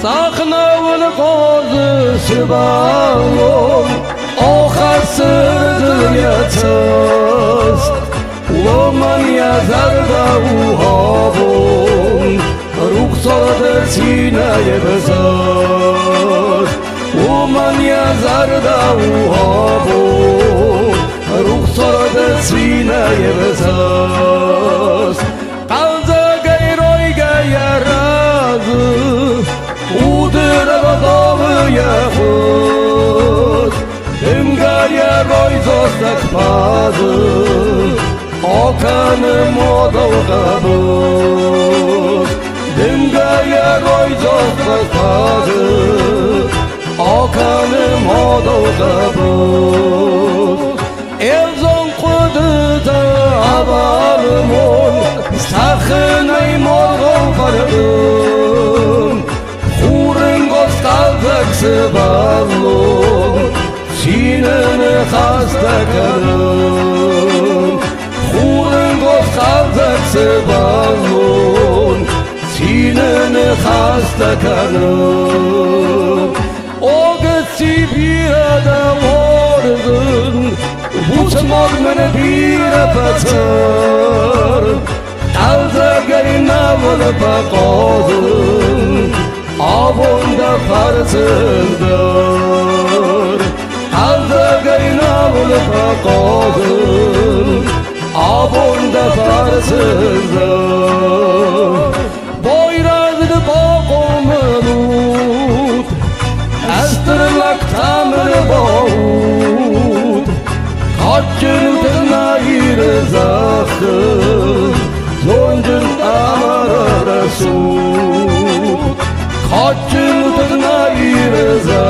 Saknavul qozisi bağım Oxasıdır yatast Uman yazar da uhabım Ruhsadır sineye bezar Uman yazar da uhabım Ruhsadır sineye bezar Qalza gayroyga yarazı Udırava dağı yaxud Dımgaya roy zostak pazı Okanım odav qabuz Dımgaya roy zostak pazı Okanım odav qabuz Elzon kududa avalımon Sakınay morgon qarım Qaldıqsı bağlım Sinini xasta karım Xurun qoz qaldıqsı bağlım Sinini xasta karım O qız Sibirada vardın Bu smog məni bir apatar Qalda qayna vılıp aqadın Avunda farzındır Qalda qayna vılıp aqadın Avunda farzındır Boyrazdı bağımınut Əstırlak tamır bağut Kaçırdır nayir zaxır Zoncun amara rasul Kaçırdır nayir zaxır